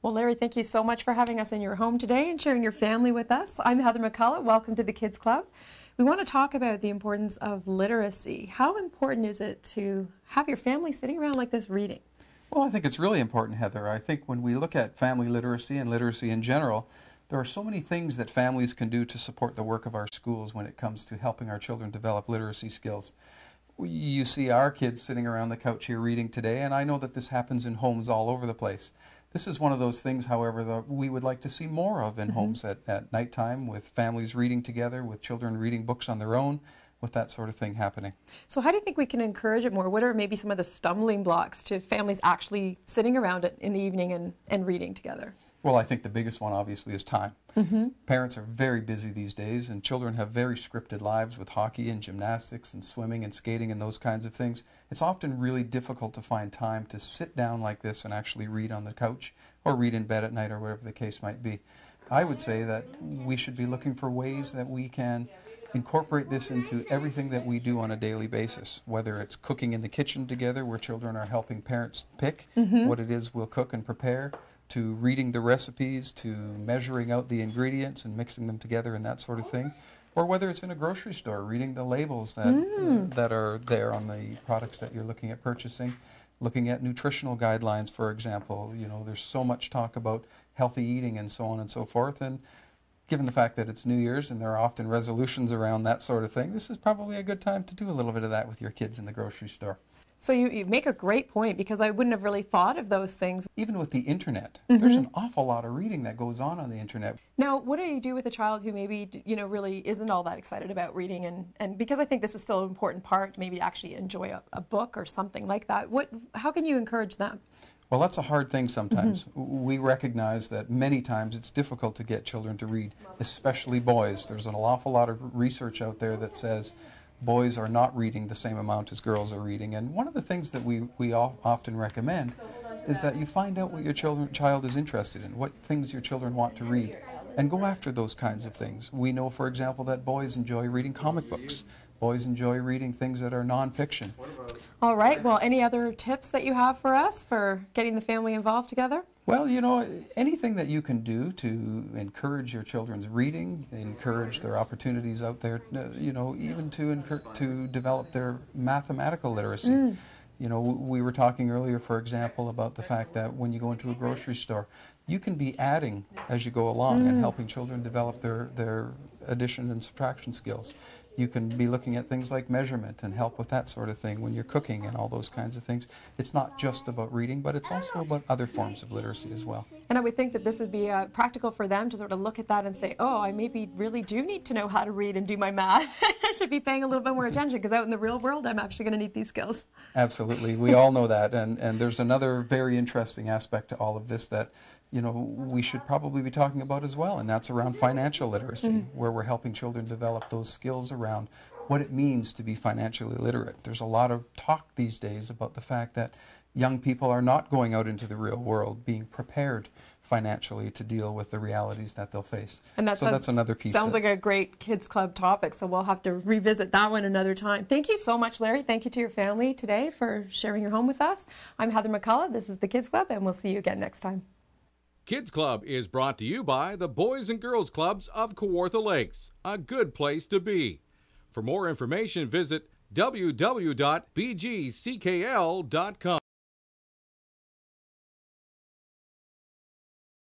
Well, Larry, thank you so much for having us in your home today and sharing your family with us. I'm Heather McCullough. Welcome to the Kids Club. We want to talk about the importance of literacy. How important is it to have your family sitting around like this reading? Well, I think it's really important, Heather. I think when we look at family literacy and literacy in general, there are so many things that families can do to support the work of our schools when it comes to helping our children develop literacy skills. You see our kids sitting around the couch here reading today, and I know that this happens in homes all over the place. This is one of those things, however, that we would like to see more of in homes at nighttime, with families reading together, with children reading books on their own, with that sort of thing happening. So how do you think we can encourage it more? What are maybe some of the stumbling blocks to families actually sitting around it in the evening and reading together? Well, I think the biggest one, obviously, is time. Parents are very busy these days, and children have very scripted lives with hockey and gymnastics and swimming and skating and those kinds of things. It's often really difficult to find time to sit down like this and actually read on the couch or read in bed at night or whatever the case might be. I would say that we should be looking for ways that we can incorporate this into everything that we do on a daily basis, whether it's cooking in the kitchen together where children are helping parents pick what it is we'll cook and prepare, to reading the recipes, to measuring out the ingredients and mixing them together and that sort of thing, or whether it's in a grocery store, reading the labels that are there on the products that you're looking at purchasing, looking at nutritional guidelines, for example. You know, there's so much talk about healthy eating and so on and so forth, and given the fact that it's New Year's and there are often resolutions around that sort of thing, this is probably a good time to do a little bit of that with your kids in the grocery store. So you make a great point, because I wouldn't have really thought of those things. Even with the internet, there's an awful lot of reading that goes on the internet. Now, what do you do with a child who maybe, you know, really isn't all that excited about reading? And because I think this is still an important part, maybe to actually enjoy a book or something like that. How can you encourage them? Well, that's a hard thing sometimes. We recognize that many times it's difficult to get children to read, especially boys. There's an awful lot of research out there that says boys are not reading the same amount as girls are reading. And one of the things that we often recommend is that you find out what your child is interested in, what things your children want to read, and go after those kinds of things. We know, for example, that boys enjoy reading comic books. Boys enjoy reading things that are nonfiction. All right. Well, any other tips that you have for us for getting the family involved together? Well, you know, anything that you can do to encourage your children's reading, encourage their opportunities out there, you know, even to develop their mathematical literacy. You know, we were talking earlier, for example, about the fact that when you go into a grocery store, you can be adding as you go along and helping children develop their addition and subtraction skills. You can be looking at things like measurement and help with that sort of thing when you're cooking and all those kinds of things. It's not just about reading, but it's also about other forms of literacy as well. And I would think that this would be practical for them to sort of look at that and say, oh, I maybe really do need to know how to read and do my math. I should be paying a little bit more attention, because out in the real world, I'm actually going to need these skills. Absolutely. We all know that. And there's another very interesting aspect to all of this that, you know, we should probably be talking about as well, and that's around financial literacy, where we're helping children develop those skills around what it means to be financially literate. There's a lot of talk these days about the fact that young people are not going out into the real world being prepared financially to deal with the realities that they'll face. And that's another piece. Sounds like a great Kids Club topic, so we'll have to revisit that one another time. Thank you so much, Larry. Thank you to your family today for sharing your home with us. I'm Heather McCullough. This is the Kids Club, and we'll see you again next time. Kids Club is brought to you by the Boys and Girls Clubs of Kawartha Lakes, a good place to be. For more information, visit www.bgckl.com.